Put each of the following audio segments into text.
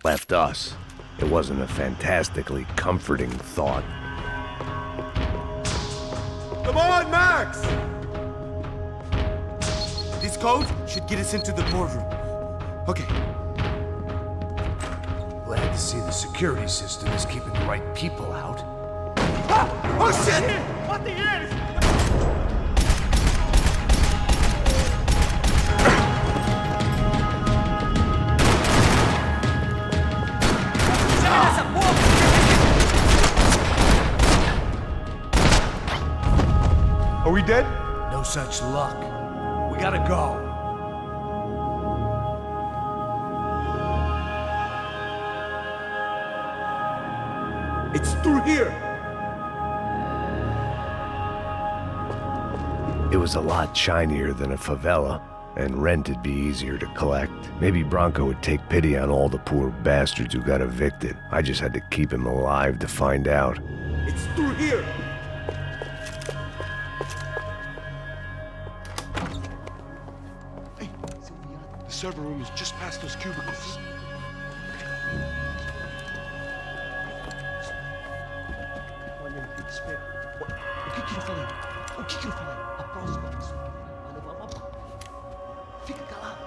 left us. It wasn't a fantastically comforting thought. Come on, Max! These codes should get us into the boardroom. Okay. Glad to see the security system is keeping the right people out. Ah! Oh shit! What the hell? Are we dead? No such luck. We gotta go. It's through here. It was a lot shinier than a favela, and rent'd be easier to collect. Maybe Bronco would take pity on all the poor bastards who got evicted. I just had to keep him alive to find out. It's through here. Hey, the server room is just past those cubicles. O que eu falei? O que eu falei? A próxima pessoa vai levar uma bala. Fica calado.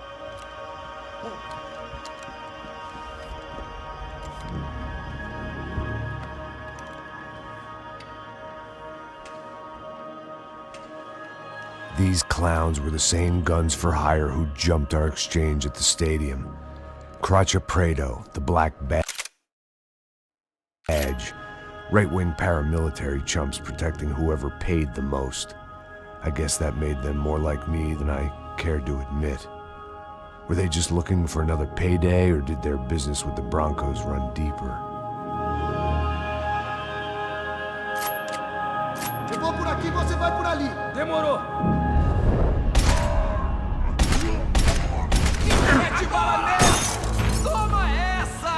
These clowns were the same guns for hire who jumped our exchange at the stadium. Craccia Prado, the black badge. Right-wing paramilitary chumps protecting whoever paid the most. I guess that made them more like me than I cared to admit. Were they just looking for another payday, or did their business with the Broncos run deeper? Eu vou por aqui, você vai por ali. Demorou. Mete bala nela! Toma essa!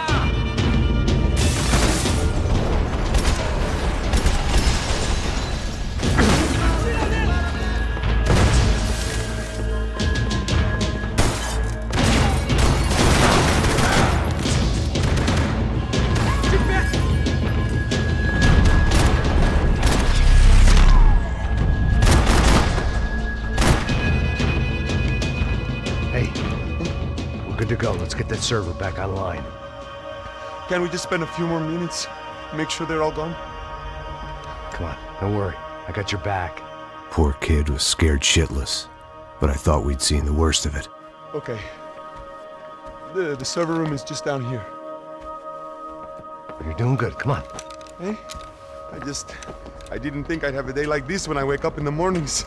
Good to go. Let's get that server back online. Can't we just spend a few more minutes? Make sure they're all gone? Come on, don't worry. I got your back. Poor kid was scared shitless, but I thought we'd seen the worst of it. Okay. The server room is just down here. You're doing good. Come on. Hey? I didn't think I'd have a day like this when I wake up in the mornings.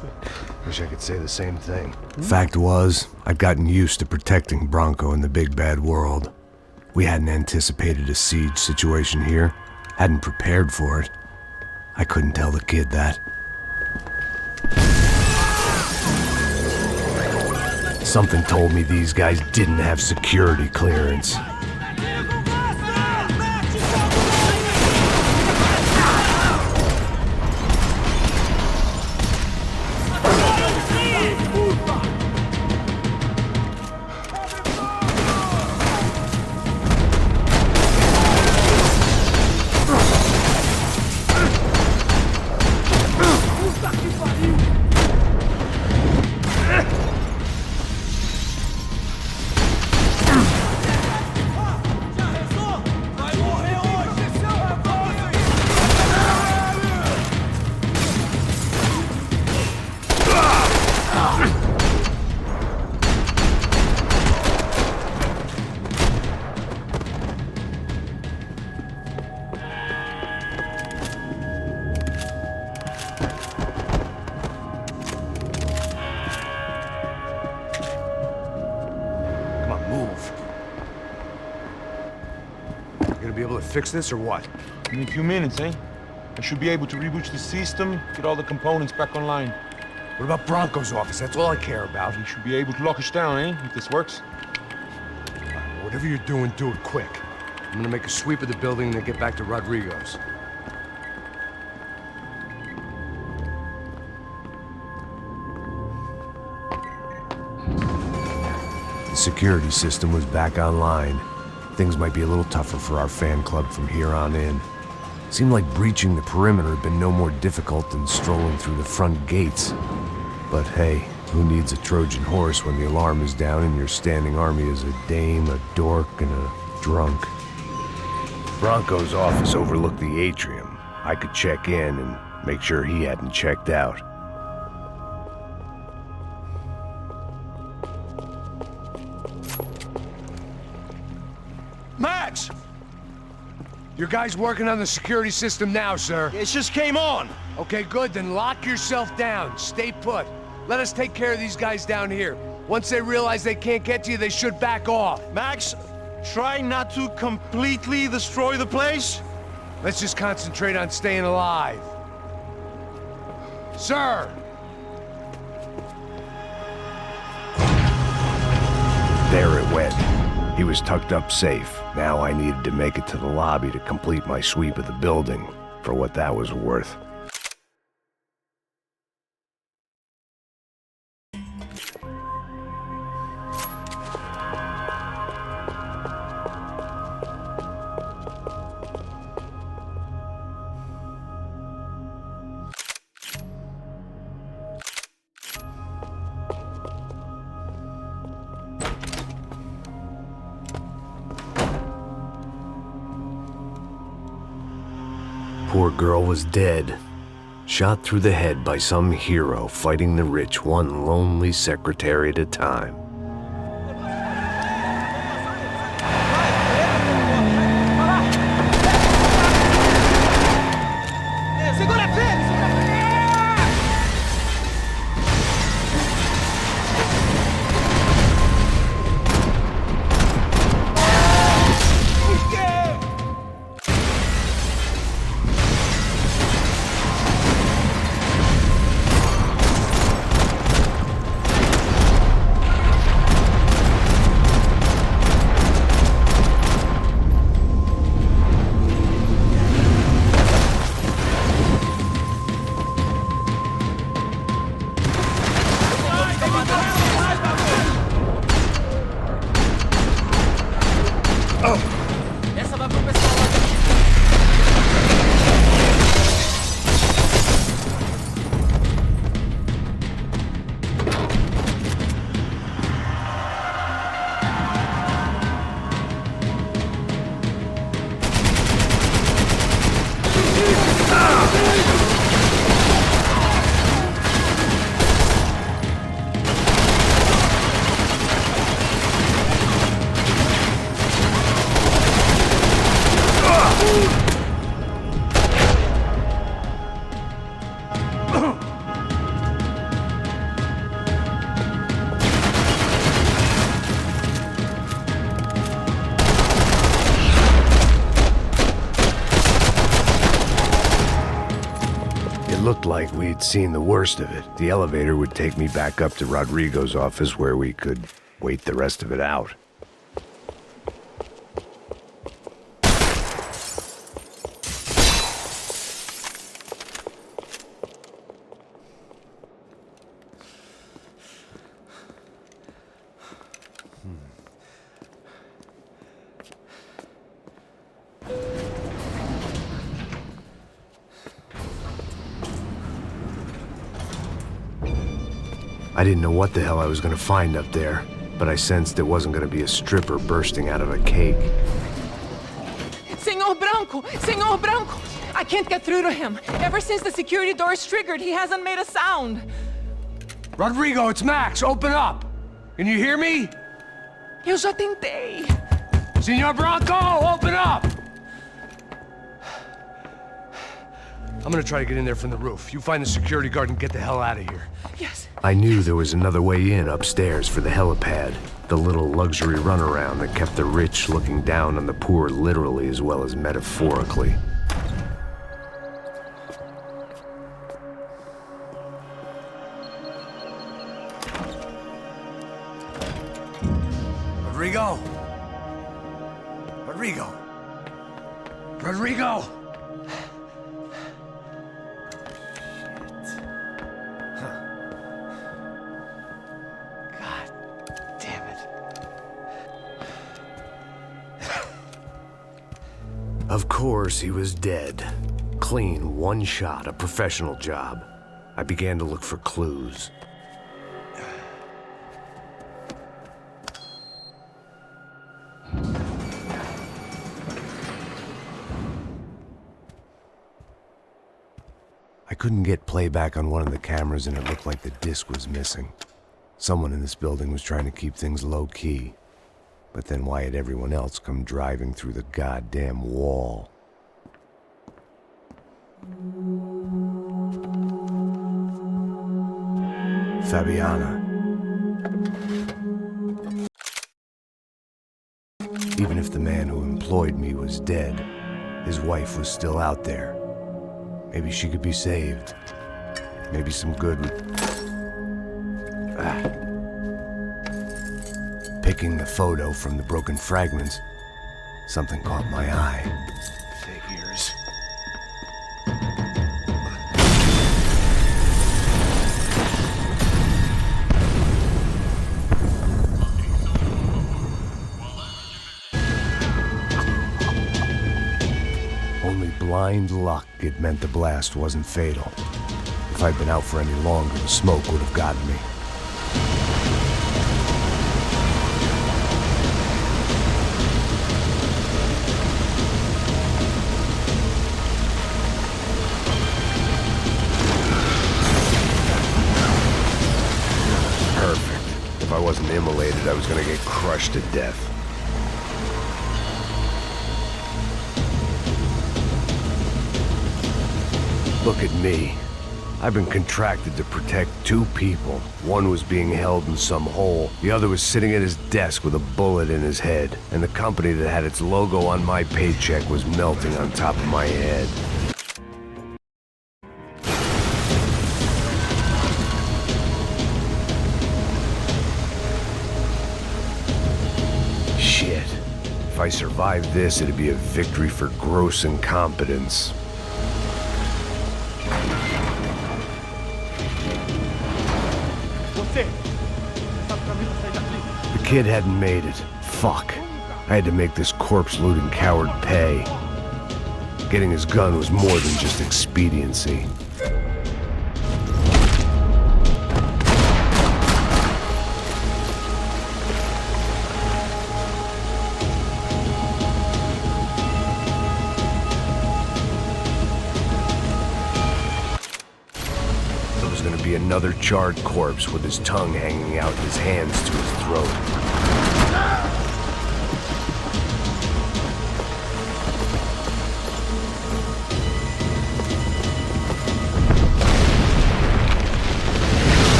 Wish I could say the same thing. Fact was, I'd gotten used to protecting Bronco in the big bad world. We hadn't anticipated a siege situation here, hadn't prepared for it. I couldn't tell the kid that. Something told me these guys didn't have security clearance. Fix this or what? In a few minutes, eh? I should be able to reboot the system, get all the components back online. What about Bronco's office? That's all I care about. You should be able to lock us down, eh? If this works. Whatever you're doing, do it quick. I'm gonna make a sweep of the building and then get back to Rodrigo's. The security system was back online. things might be a little tougher for our fan club from here on in. Seemed like breaching the perimeter had been no more difficult than strolling through the front gates. But hey, who needs a Trojan horse when the alarm is down and your standing army is a dame, a dork, and a drunk? Bronco's office overlooked the atrium. I could check in and make sure he hadn't checked out. Max! Your guy's working on the security system now, sir. It just came on. Okay, good, then lock yourself down. Stay put. Let us take care of these guys down here. Once they realize they can't get to you, they should back off. Max, try not to completely destroy the place. Let's just concentrate on staying alive. Sir! There it went. He was tucked up safe. Now I needed to make it to the lobby to complete my sweep of the building, for what that was worth. Poor girl was dead. Shot through the head by some hero fighting the rich one lonely secretary at a time. Looked like we'd seen the worst of it. The elevator would take me back up to Rodrigo's office where we could wait the rest of it out. I didn't know what the hell I was going to find up there, but I sensed it wasn't going to be a stripper bursting out of a cake. Senor Branco! Senor Branco! I can't get through to him. Ever since the security door is triggered, he hasn't made a sound. Rodrigo, it's Max. Open up. Can you hear me? Eu já tentei. Senor Branco, open up! I'm gonna try to get in there from the roof. You find the security guard and get the hell out of here. Yes. I knew there was another way in upstairs for the helipad, the little luxury runaround that kept the rich looking down on the poor literally as well as metaphorically. Rodrigo! Rodrigo! Rodrigo! Of course, he was dead. Clean, one shot, a professional job. I began to look for clues. I couldn't get playback on one of the cameras and it looked like the disc was missing. Someone in this building was trying to keep things low-key. But then why had everyone else come driving through the goddamn wall? Fabiana. Even if the man who employed me was dead, his wife was still out there. Maybe she could be saved. Maybe some good would... Picking the photo from the broken fragments, something caught my eye. Figures. Only blind luck it meant the blast wasn't fatal. If I'd been out for any longer, the smoke would have gotten me. Perfect. If I wasn't immolated, I was gonna get crushed to death. Look at me. I've been contracted to protect two people. One was being held in some hole. The other was sitting at his desk with a bullet in his head. And the company that had its logo on my paycheck was melting on top of my head. Shit. If I survived this, it'd be a victory for gross incompetence. The kid hadn't made it. Fuck. I had to make this corpse-looting coward pay. Getting his gun was more than just expediency. Be another charred corpse with his tongue hanging out and his hands to his throat.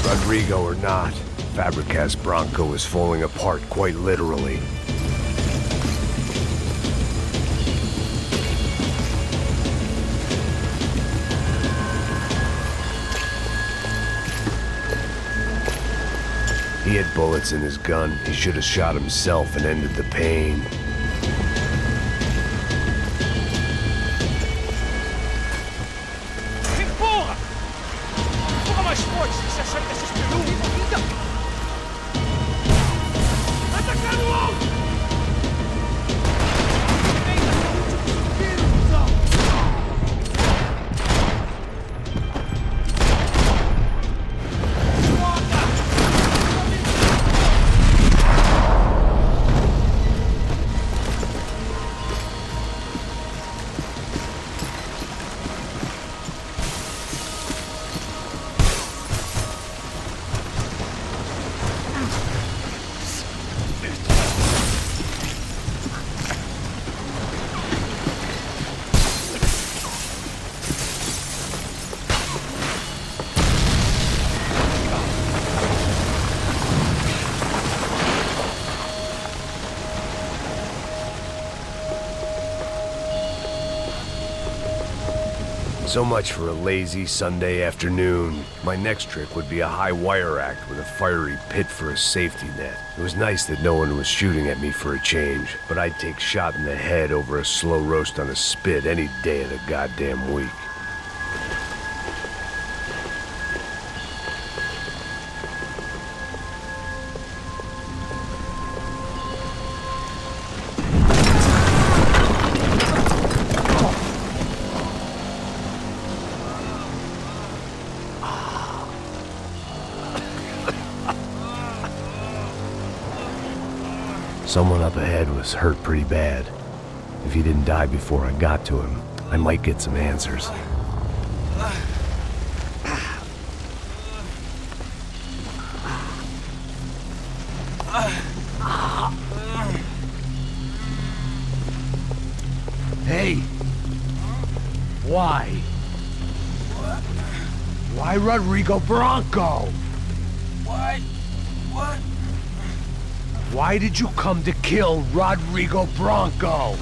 Rodrigo or not, Fabregas Bronco was falling apart quite literally. He had bullets in his gun. He should have shot himself and ended the pain. Empurra! Empurra mais forte se você achar que essa esperou. Atacar o alto! So much for a lazy Sunday afternoon. My next trick would be a high wire act with a fiery pit for a safety net. It was nice that no one was shooting at me for a change, but I'd take shot in the head over a slow roast on a spit any day of the goddamn week. Someone up ahead was hurt pretty bad. If he didn't die before I got to him, I might get some answers. Hey! Why? Why Rodrigo Bronco? Why? What? Why did you come to kill Rodrigo Bronco?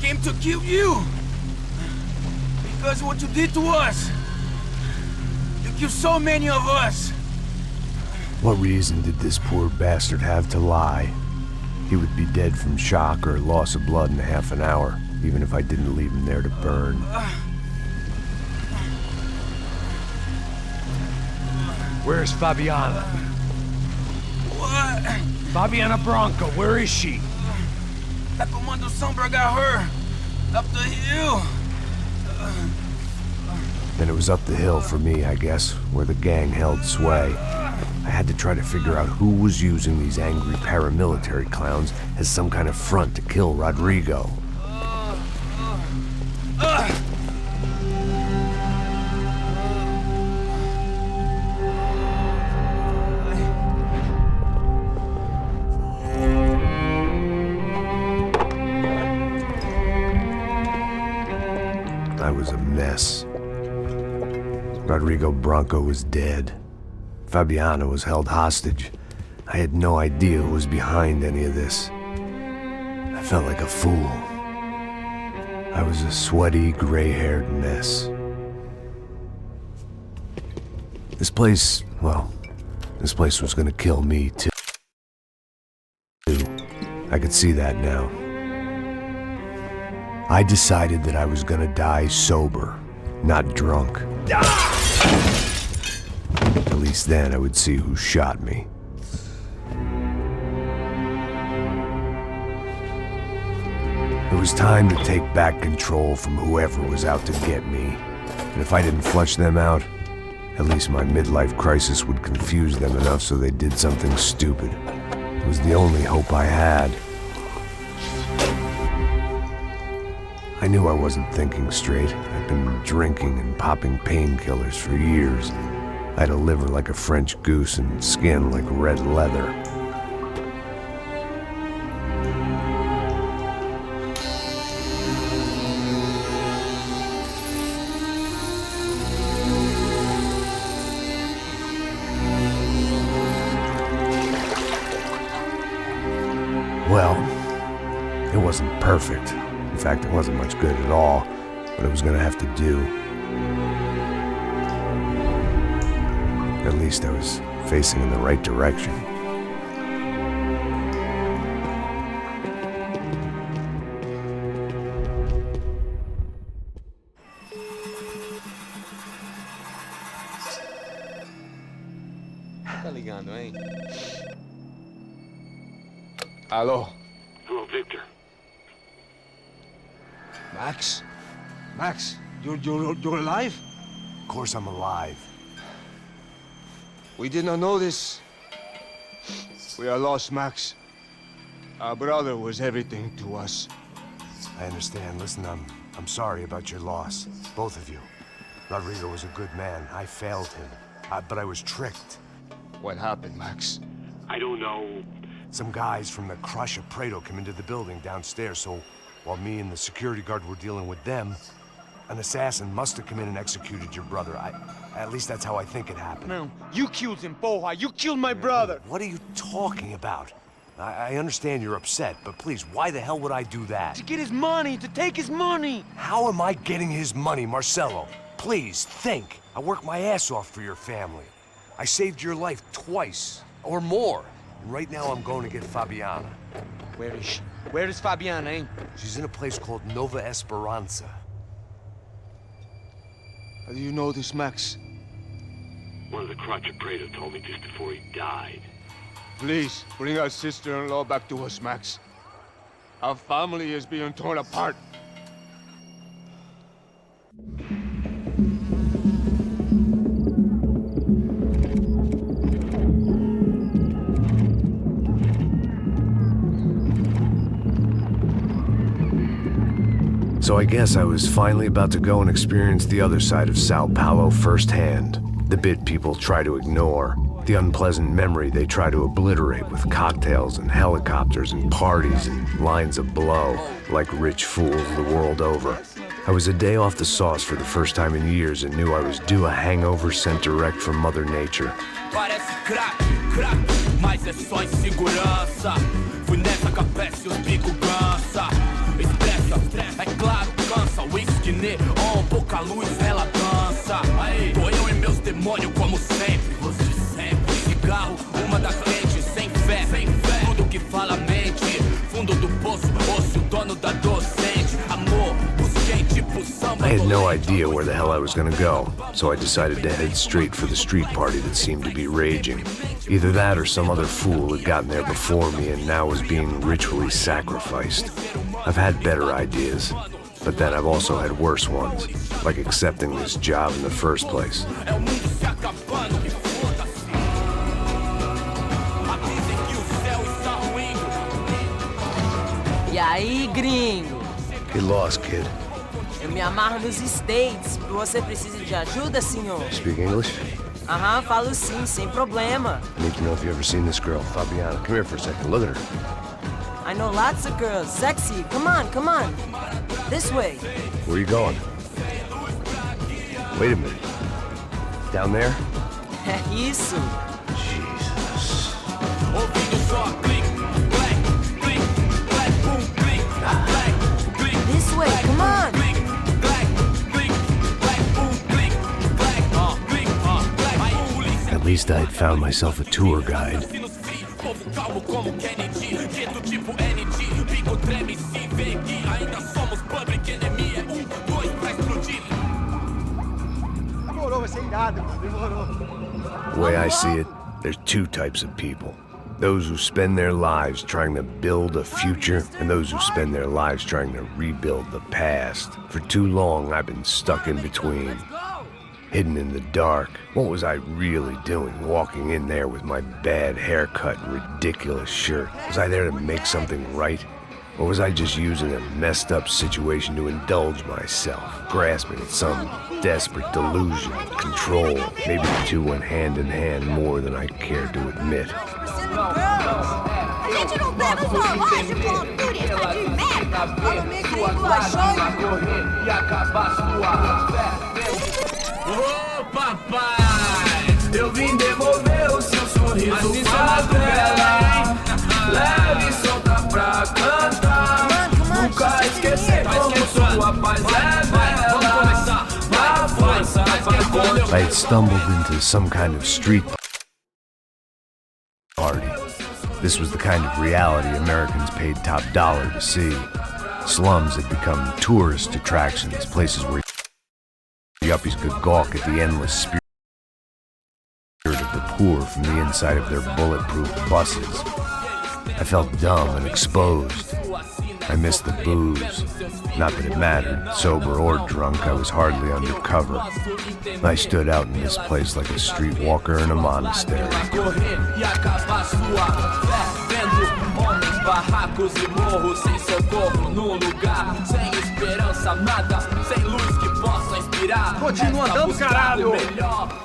Came to kill you! Because of what you did to us! You killed so many of us! What reason did this poor bastard have to lie? He would be dead from shock or loss of blood in half an hour, even if I didn't leave him there to burn. Where's Fabiana? What? Fabiana Bronco, where is she? That Comando Sombra got her! Up the hill! Then it was up the hill for me, I guess, where the gang held sway. I had to try to figure out who was using these angry paramilitary clowns as some kind of front to kill Rodrigo. I was a mess. Rodrigo Bronco was dead. Fabiana was held hostage. I had no idea who was behind any of this. I felt like a fool. I was a sweaty, gray-haired mess. This place was gonna kill me too. I could see that now. I decided that I was gonna die sober, not drunk. At least then I would see who shot me. It was time to take back control from whoever was out to get me. And if I didn't flush them out, at least my midlife crisis would confuse them enough so they did something stupid. It was the only hope I had. I knew I wasn't thinking straight. I'd been drinking and popping painkillers for years. I had a liver like a French goose and skin like red leather. Well, it wasn't perfect. In fact, it wasn't much good at all, but it was gonna have to do. At least I was facing in the right direction. Tá ligando, hein? Alô? Hello, Victor. Max? Max, you're alive? Of course I'm alive. We did not know this. We are lost, Max. Our brother was everything to us. I understand. Listen, I'm sorry about your loss. Both of you. Rodrigo was a good man. I failed him. But I was tricked. What happened, Max? I don't know. Some guys from the Crush of Prado came into the building downstairs, so while me and the security guard were dealing with them, an assassin must have come in and executed your brother. At least that's how I think it happened. Não, you killed him, porra! You killed my brother! What are you talking about? I understand you're upset, but please, why the hell would I do that? To get his money, to take his money! How am I getting his money, Marcelo? Please, think. I worked my ass off for your family. I saved your life twice, or more. And right now I'm going to get Fabiana. Where is she? Where is Fabiana, eh? She's in a place called Nova-Esporanza. How do you know this, Max? One of the Crotch of Prado told me just before he died. Please, bring our sister-in-law back to us, Max. Our family is being torn apart. So I guess I was finally about to go and experience the other side of Sao Paulo firsthand. The bit people try to ignore. The unpleasant memory they try to obliterate with cocktails and helicopters and parties and lines of blow, like rich fools the world over. I was a day off the sauce for the first time in years and knew I was due a hangover sent direct from Mother Nature. Parece crack, mas é só insegurança. Fui nessa capete, os bico cansa. Estressa, é claro, cansa. Whisky neon, pouca luz, ela dança. Tô eu e meus demônios como sempre. Você sempre. Cigarro, uma das lentes, sem fé. Tudo que fala mente. Fundo do poço, osso, dono da docente. Amor, busquei tipo samba. I had no idea where the hell I was gonna go, so I decided to head straight for the street party that seemed to be raging. Either that or some other fool had gotten there before me and now was being ritually sacrificed. I've had better ideas, but then I've also had worse ones, like accepting this job in the first place. E aí, gringo? Get lost, kid. Eu me amarro nos States. Você precisa de ajuda, senhor? Speak English? Aham, falo sim, sem problema. I need to know if you've ever seen this girl, Fabiana. Come here for a second. Look at her. I know lots of girls. Sexy. Come on, come on. This way. Where are you going? Wait a minute. Down there? É isso. Jesus. This way, come on. At least I had found myself a tour guide. The way I see it, there's two types of people. Those who spend their lives trying to build a future, and those who spend their lives trying to rebuild the past. For too long, I've been stuck in between. Hidden in the dark. What was I really doing walking in there with my bad haircut and ridiculous shirt? Was I there to make something right? Or was I just using a messed up situation to indulge myself, grasping at some desperate delusion of control? Maybe the two went hand in hand more than I cared to admit. A gente não tá no zoológico, turista de merda! Nome gringo achou... Ô papai, eu vim devolver o seu sorriso pra tela. Leve e solta pra cantar. Nunca esquecer como sua paz é bela. Vai força, vai contra. I had stumbled into some kind of street party. This was the kind of reality Americans paid top dollar to see. Slums had become tourist attractions, places where yuppies could gawk at the endless spirit of the poor from the inside of their bulletproof buses. I felt dumb and exposed. I missed the booze. Not that it mattered. Sober or drunk, I was hardly undercover. I stood out in this place like a streetwalker in a monastery. Barracos e morros sem socorro num lugar sem esperança, nada, sem luz que possa inspirar. Continua andando, caralho!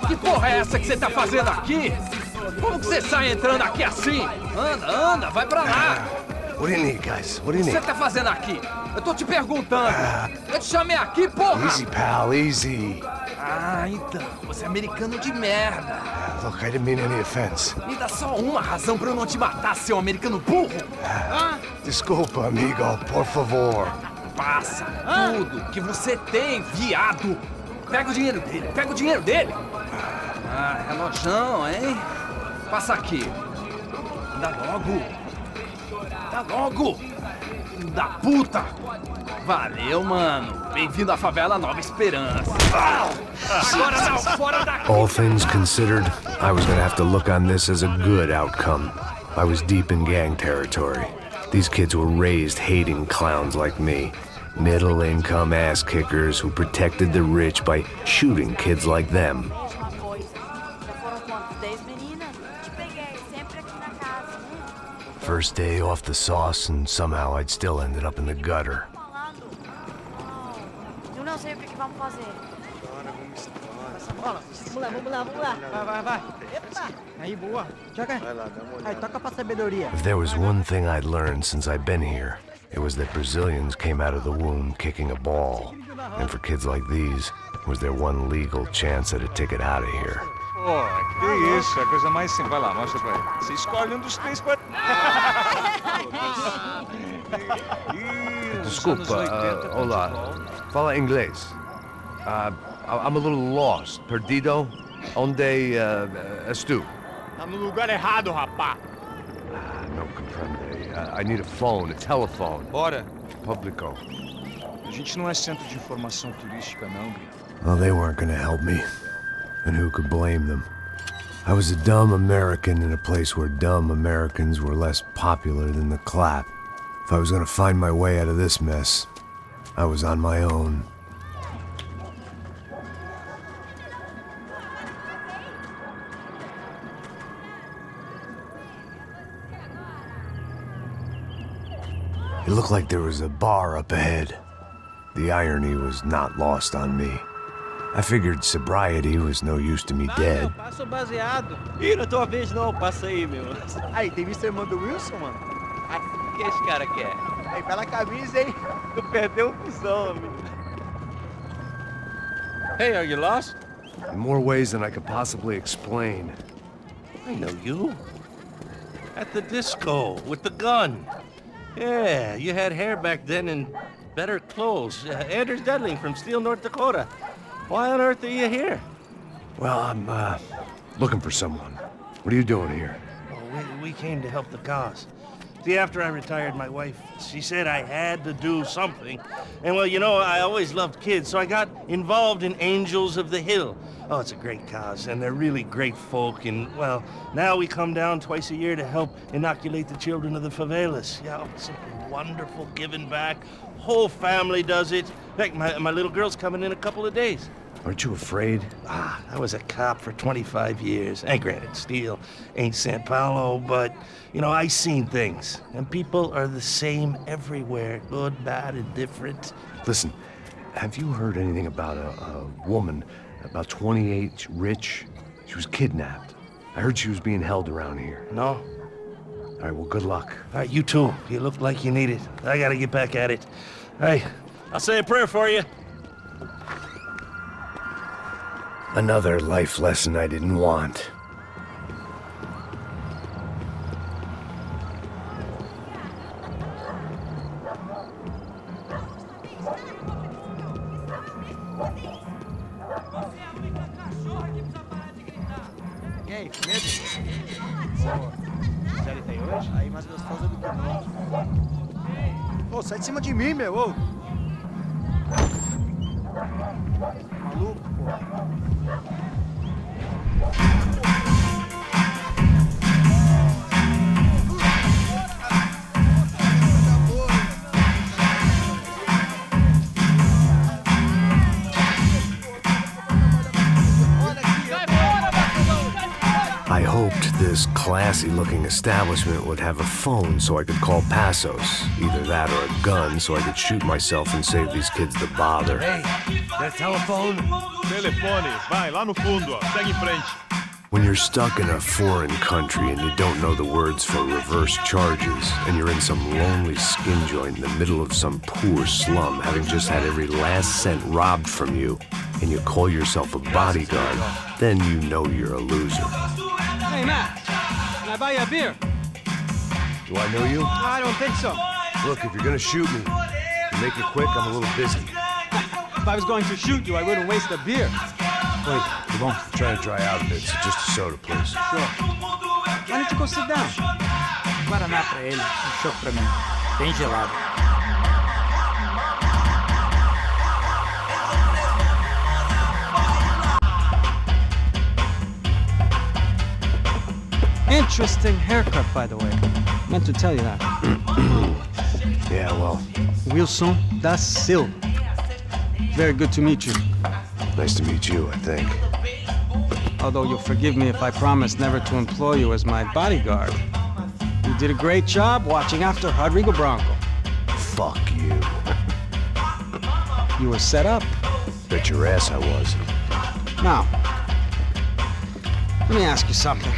Que porra é essa que você tá fazendo aqui? Como que você sai entrando aqui assim? Anda, vai pra lá! What do you need, guys? What do you O que need? você tá fazendo aqui? Eu tô te perguntando. Eu te chamei aqui, porra! Easy, pal, easy. Ah, então, você é americano de merda. Look, I didn't mean any offense. Me dá só uma razão pra eu não te matar, seu americano burro. Desculpa, amigo, por favor. Passa tudo que você tem, viado. Pega o dinheiro dele, Ah, relojão, hein? Passa aqui. Dá logo. Filho da puta. Valeu, mano. Bem-vindo à favela Nova-Esperança. Agora não, fora daqui. All things considered, I was gonna have to look on this as a good outcome. I was deep in gang territory. These kids were raised hating clowns like me. Middle-income ass-kickers who protected the rich by shooting kids like them. First day off the sauce, and somehow I'd still ended up in the gutter. fazer? Bola, vamos lá. Vai. Epa! Aí, boa. Joga. Aí, toca pra sabedoria. If there was one thing I'd learned since I'd been here, it was that Brazilians came out of the womb kicking a ball. And for kids like these, was their one legal chance at a ticket out of here. Pô, que isso, é a coisa mais simples. Vai lá, mostra pra ele. Você escolhe um dos três pra... Desculpa, olá. Fala inglês. I'm a little lost. Perdido? Onde estou? Tá no lugar errado, rapá. Não compreende. I need a phone, a telephone. Bora. Publico. A gente não é centro de informação turística, não, Gringo. Well, they weren't gonna help me. And who could blame them? I was a dumb American in a place where dumb Americans were less popular than the clap. If I was gonna find my way out of this mess, I was on my own. It looked like there was a bar up ahead. The irony was not lost on me. I figured sobriety was no use to me dead. Passo baseado. Ih, não é tua vez não, passa aí, meu. Aí, tem visto a irmã do Wilson, mano? O que esse cara quer? Aí, pela camisa, hein? Tu perdeu o cuzão, amigo. Hey, are you lost? In more ways than I could possibly explain. I know you. At the disco, with the gun. Yeah, you had hair back then and better clothes. Anders Dudley from Steele, North Dakota. Why on earth are you here? Well, I'm looking for someone. What are you doing here? Well, we came to help the cause. See, after I retired, my wife, she said I had to do something. And well, you know, I always loved kids, so I got involved in Angels of the Hill. Oh, it's a great cause, and they're really great folk. And, well, now we come down twice a year to help inoculate the children of the favelas. Yeah, it's simply wonderful, giving back. Whole family does it. In fact, my little girl's coming in a couple of days. Aren't you afraid? I was a cop for 25 years. And granted, Steele ain't San Paulo, but, you know, I seen things. And people are the same everywhere. Good, bad, and different. Listen, have you heard anything about a woman, about 28, rich? She was kidnapped. I heard she was being held around here. No? All right, well, good luck. All right, you too. You look like you need it. I gotta get back at it. Hey, I'll say a prayer for you. Another life lesson I didn't want. E aí, medo? Sério, tem hoje? Aí, mais gostosa do que nós. Ô, sai de cima de mim, meu, ô! Maluco, pô. I hoped this classy-looking establishment would have a phone so I could call Passos. Either that or a gun so I could shoot myself and save these kids the bother. Hey, that telephone? Telefone, vai, lá no fundo, ó. Segue em frente. When you're stuck in a foreign country and you don't know the words for reverse charges, and you're in some lonely skin joint in the middle of some poor slum, having just had every last cent robbed from you, and you call yourself a bodyguard, then you know you're a loser. Hey, Matt, can I buy you a beer? Do I know you? I don't think so. Look, if you're gonna shoot me, make it quick, I'm a little busy. If I was going to shoot you, I wouldn't waste a beer. Wait, come on. I'm trying to dry out a bit, so just a soda, please. Sure. Why don't you go sit down? Guaraná pra ele, chopp pra mim. Bem gelado. Interesting haircut, by the way. Meant to tell you that. Yeah, well, Wilson da Silva. Very good to meet you. nice to meet you, I think. Although you'll forgive me if I promise never to employ you as my bodyguard. You did a great job watching after Rodrigo Branco. Fuck you. You were set up. Bet your ass I was. Now, let me ask you something.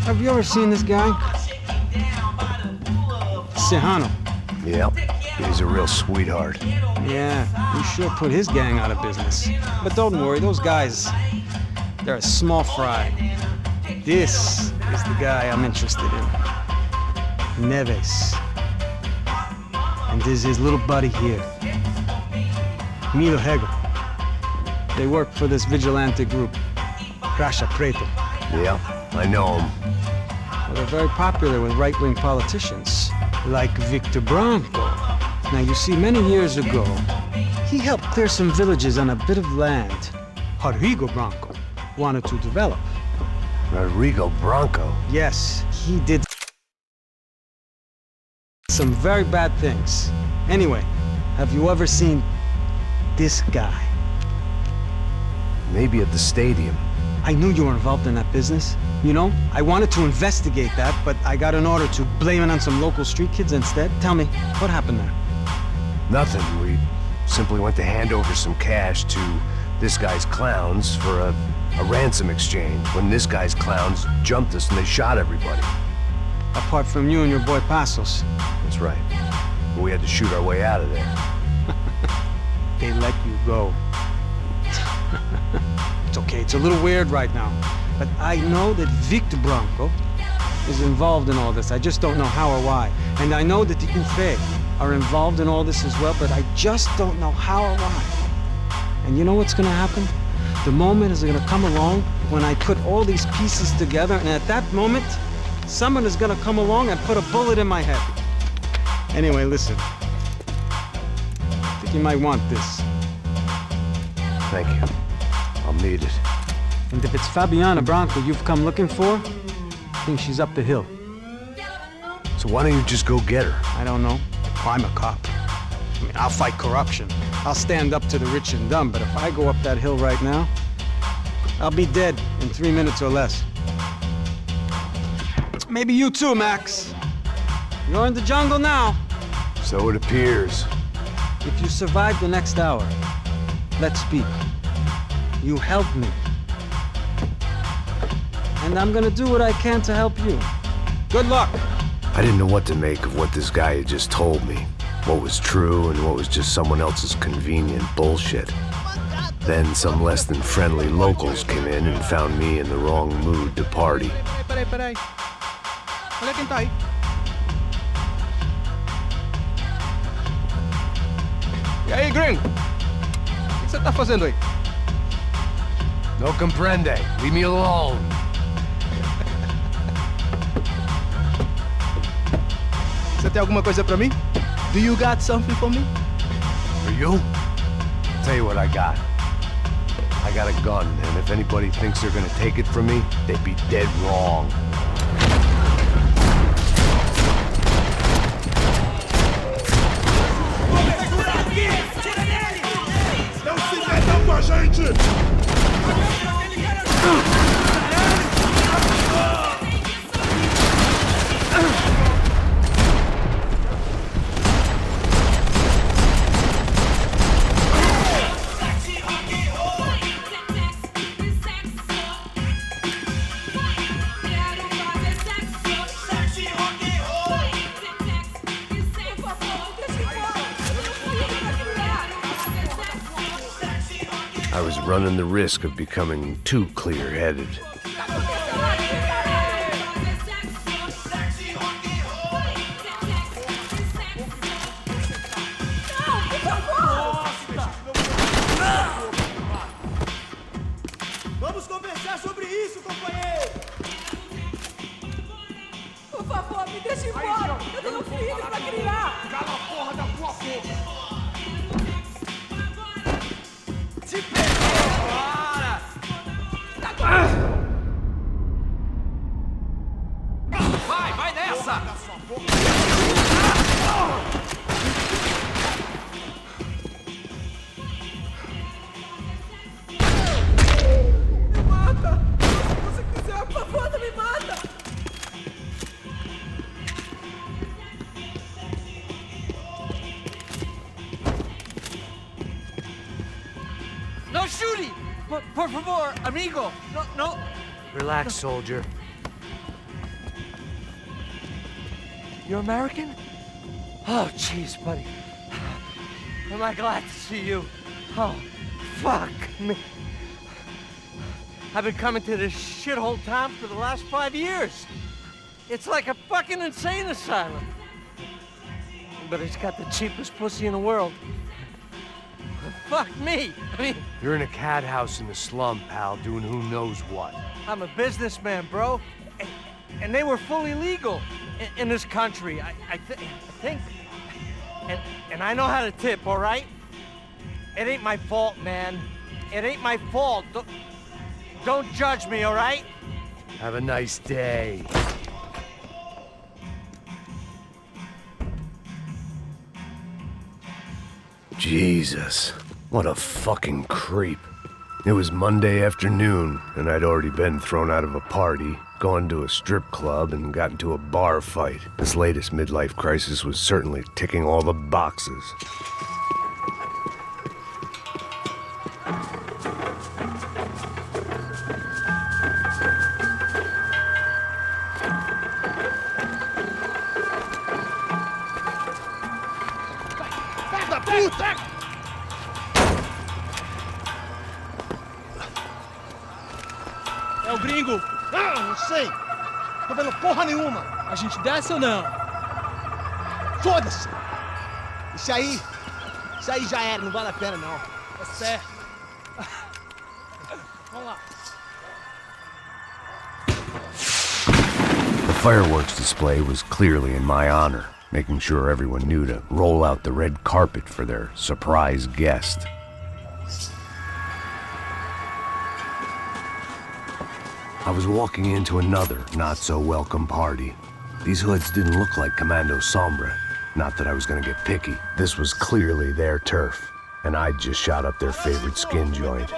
Have you ever seen this guy? Sejano. Yep, he's a real sweetheart. Yeah, he sure put his gang out of business. But don't worry, those guys, they're a small fry. This is the guy I'm interested in. Neves. And this is his little buddy here. Milo Hegel. They work for this vigilante group, Crasha Preto. Yeah, I know him. Well, they're very popular with right-wing politicians, like Victor Branco. Now, you see, many years ago, he helped clear some villages on a bit of land Rodrigo Branco wanted to develop. Rodrigo Branco? Yes, he did some very bad things. Anyway, have you ever seen this guy? Maybe at the stadium. I knew you were involved in that business. You know, I wanted to investigate that, but I got an order to blame it on some local street kids instead. Tell me, what happened there? Nothing. We simply went to hand over some cash to this guy's clowns for a ransom exchange when this guy's clowns jumped us and they shot everybody. Apart from you and your boy Passos. That's right. But we had to shoot our way out of there. They let you go. It's okay, it's a little weird right now. But I know that Victor Branco is involved in all this. I just don't know how or why. And I know that the UFE are involved in all this as well, but I just don't know how or why. And you know what's gonna happen? The moment is gonna come along when I put all these pieces together, and at that moment, someone is gonna come along and put a bullet in my head. Anyway, listen. I think you might want this. Thank you. I'll need it. And if it's Fabiana Branco you've come looking for, I think she's up the hill. So why don't you just go get her? I don't know. I'm a cop. I mean, I'll fight corruption. I'll stand up to the rich and dumb, but if I go up that hill right now, I'll be dead in 3 minutes or less. Maybe you too, Max. You're in the jungle now. So it appears. If you survive the next hour, let's speak. You helped me. And I'm gonna do what I can to help you. Good luck! I didn't know what to make of what this guy had just told me. What was true and what was just someone else's convenient bullshit. Then some less than friendly locals came in and found me in the wrong mood to party. Peraí. Olha quem tá aí. E aí, gringo? O que você tá fazendo aí? No comprende. Leave me alone. Você tem alguma coisa pra mim? Do you got something for me? For you? Tell you what I got. I got a gun, and if anybody thinks they're gonna take it from me, they'd be dead wrong. Não se metam com a gente! I was running the risk of becoming too clear-headed. Vamos conversar sobre isso, companheiro! Por favor, me deixe embora! Eu tenho um filho pra criar! Cala a porra da tua boca! Te peguei agora! Vai nessa! Me mata! Se você quiser, por favor, não me mata! duty! Por favor, amigo! No. Relax, soldier. You're American? Oh, jeez, buddy. Am I glad to see you? Oh, fuck me. I've been coming to this shithole town for the last 5 years. It's like a fucking insane asylum. But it's got the cheapest pussy in the world. Fuck me. I mean, You're in a cat house in the slum, pal, doing who knows what. I'm a businessman, bro. And they were fully legal in this country. I think. And I know how to tip, all right? It ain't my fault, man. It ain't my fault. Don't judge me, all right? Have a nice day. Jesus, what a fucking creep. It was Monday afternoon, and I'd already been thrown out of a party, gone to a strip club, and got into a bar fight. This latest midlife crisis was certainly ticking all the boxes. É o gringo. Não sei. Tô vendo porra nenhuma. A gente desce ou não? Foda-se. Isso aí já era, não vale a pena não. É certo. Vamos lá. The fireworks display was clearly in my honor, making sure everyone knew to roll out the red carpet for their surprise guest. I was walking into another not-so-welcome party. These hoods didn't look like Commando Sombra. Not that I was gonna get picky. This was clearly their turf, and I'd just shot up their favorite skin joint.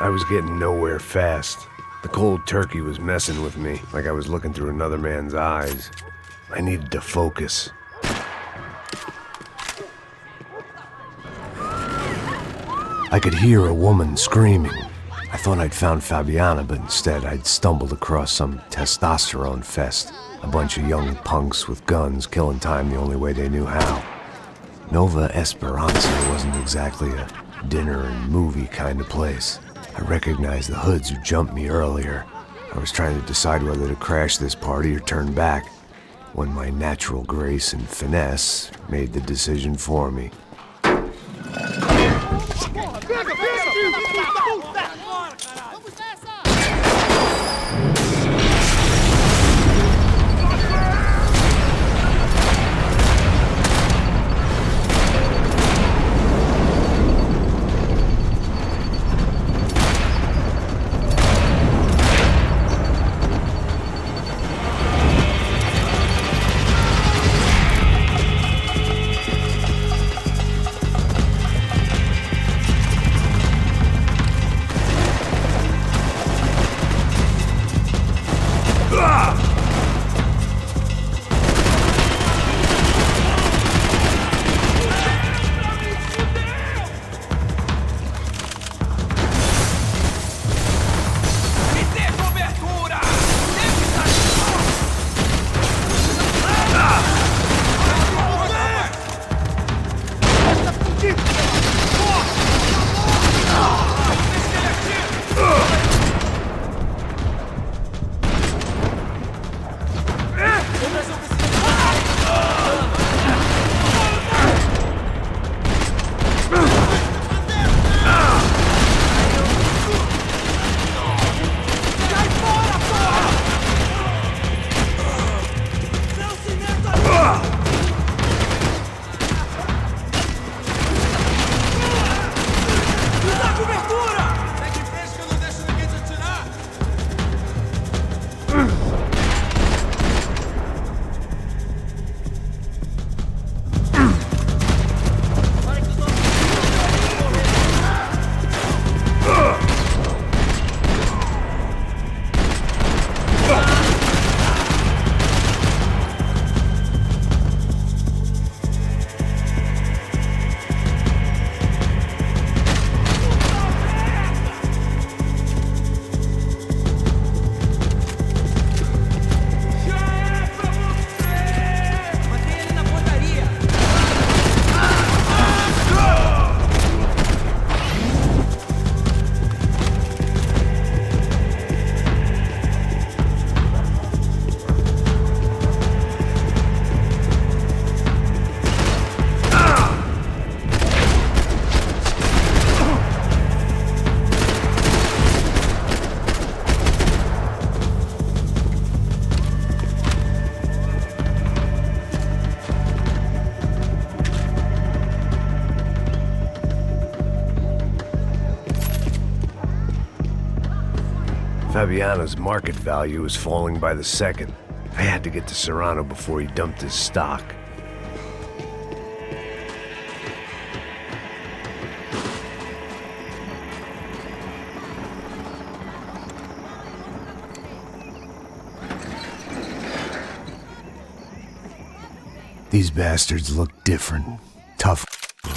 I was getting nowhere fast. The cold turkey was messing with me, like I was looking through another man's eyes. I needed to focus. I could hear a woman screaming. I thought I'd found Fabiana, but instead I'd stumbled across some testosterone fest. A bunch of young punks with guns killing time the only way they knew how. Nova-Espiransa wasn't exactly a dinner and movie kind of place. I recognized the hoods who jumped me earlier. I was trying to decide whether to crash this party or turn back, when my natural grace and finesse made the decision for me. Fabiana's market value was falling by the second. I had to get to Serrano before he dumped his stock. These bastards looked different, tougher,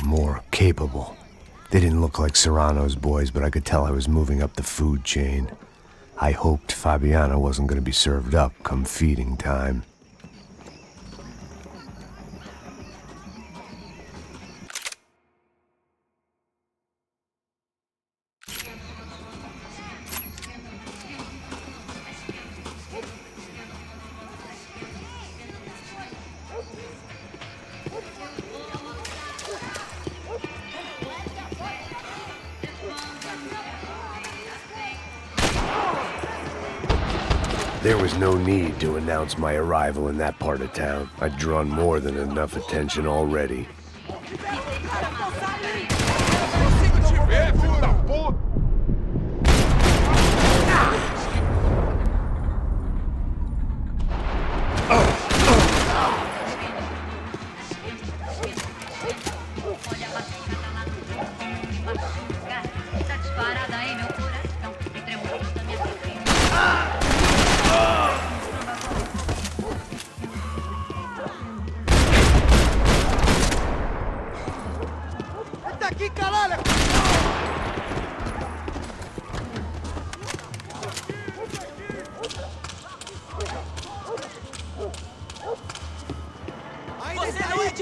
more capable. They didn't look like Serrano's boys, but I could tell I was moving up the food chain. I hoped Fabiana wasn't going to be served up come feeding time. There was no need to announce my arrival in that part of town. I'd drawn more than enough attention already.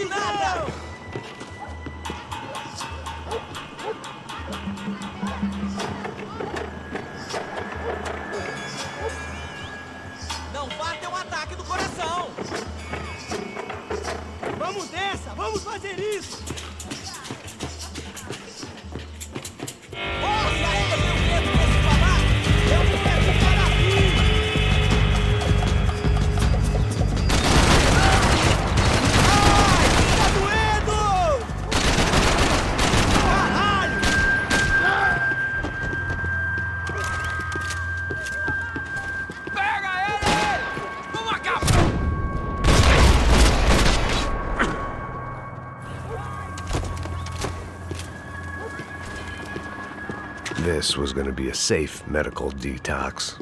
de nada! Não vá ter um ataque do coração! Vamos nessa! Vamos fazer isso! Força ainda, meu dedo nesse babaca! Eu me quero parar aqui! Ai, tá doendo! Caralho! Pega ele! Vamos acabar! This was going to be a safe medical detox.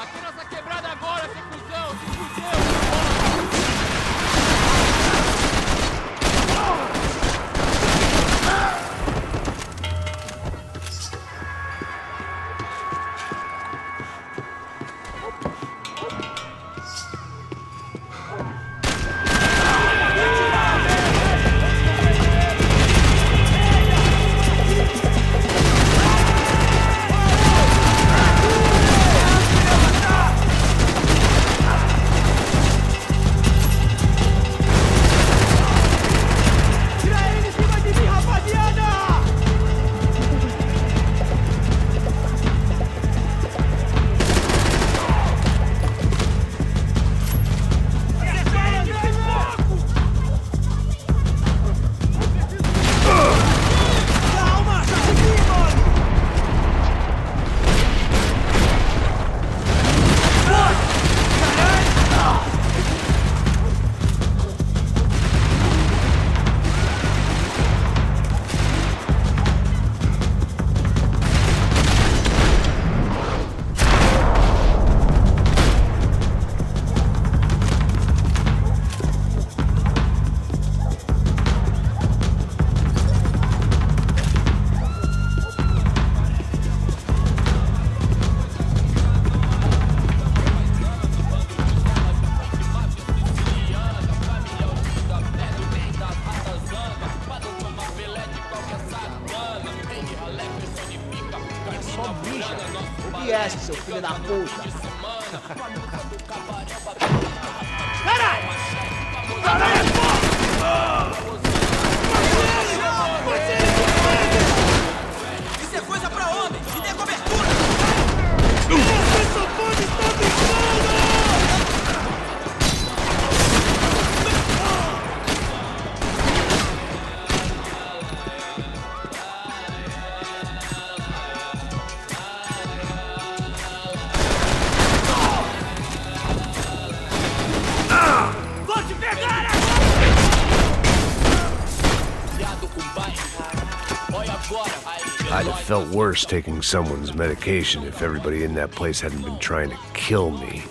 Aqui nessa quebrada agora, seu cuzão! Se fudeu! Yes, seu filho da puta! Caralho! Isso é coisa pra homem! Me dê cobertura! Essa porra está brincando! Vou te pegar! I'd have felt worse taking someone's medication if everybody in that place hadn't been trying to kill me.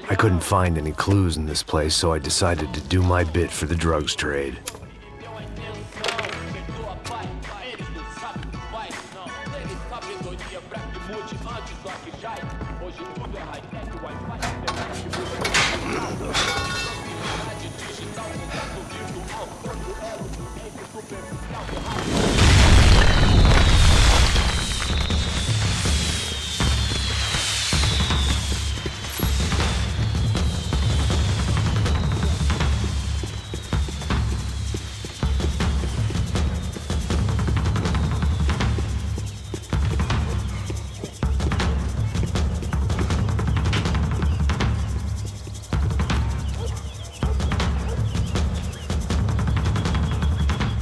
I couldn't find any clues in this place, so I decided to do my bit for the drugs trade.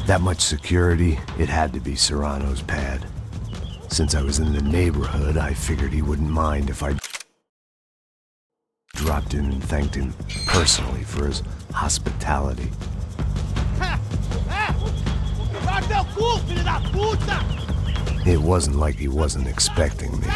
That much security, it had to be Serrano's pad. Since I was in the neighborhood, I figured he wouldn't mind if I dropped in and thanked him personally for his hospitality. It wasn't like he wasn't expecting me.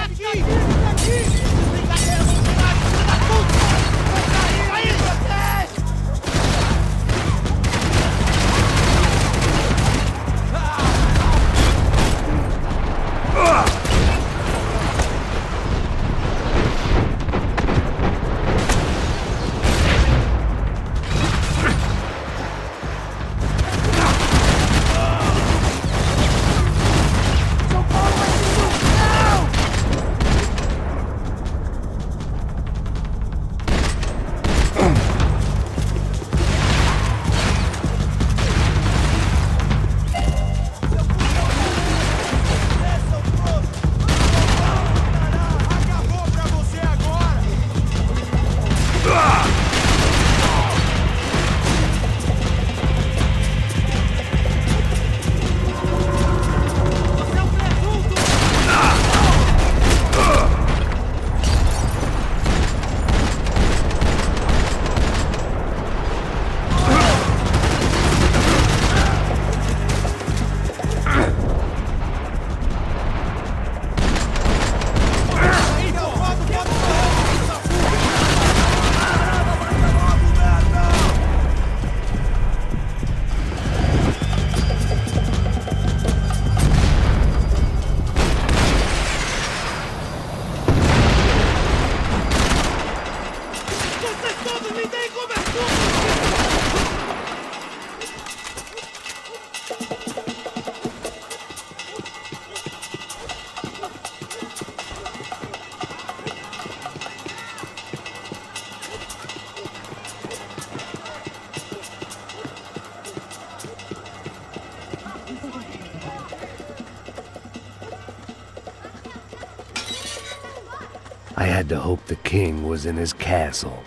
I had to hope the king was in his castle.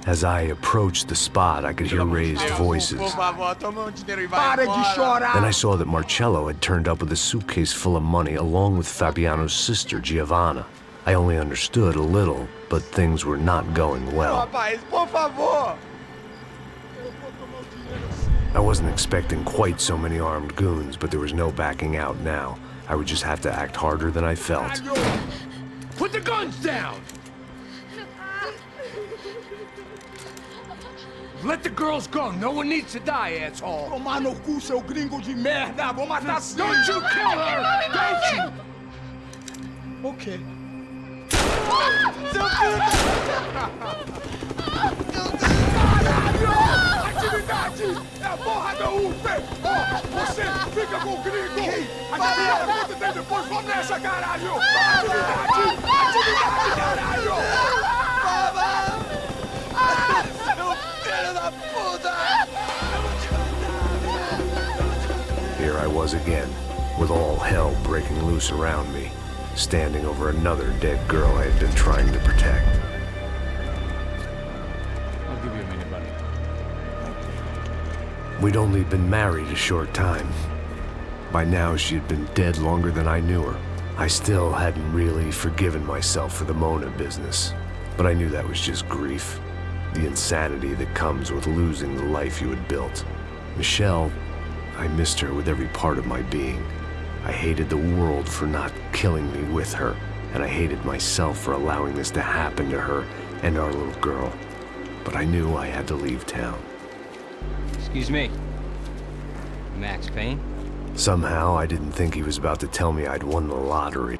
As I approached the spot, I could hear raised voices. Then I saw that Marcello had turned up with a suitcase full of money along with Fabiano's sister, Giovanna. I only understood a little, but things were not going well. I wasn't expecting quite so many armed goons, but there was no backing out now. I would just have to act harder than I felt. Put the guns down! Let the girls go. No one needs to die, asshole. Tomar no cu, seu gringo de merda. Vou matar. Don't you kill her! Don't you? Okay. Caralho! Atividade! É a porra da UP! Ó, você fica com o gringo! A gente conta dele depois, vamos nessa, caralho! Atividade! Atividade, caralho! Here I was again, with all hell breaking loose around me, standing over another dead girl I had been trying to protect. I'll give you a minute, buddy. We'd only been married a short time. By now, she had been dead longer than I knew her. I still hadn't really forgiven myself for the Mona business, but I knew that was just grief. The insanity that comes with losing the life you had built. Michelle, I missed her with every part of my being. I hated the world for not killing me with her, and I hated myself for allowing this to happen to her and our little girl. but I knew I had to leave town. Excuse me. Max Payne? Somehow, I didn't think he was about to tell me I'd won the lottery.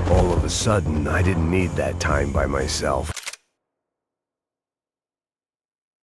All of a sudden, I didn't need that time by myself.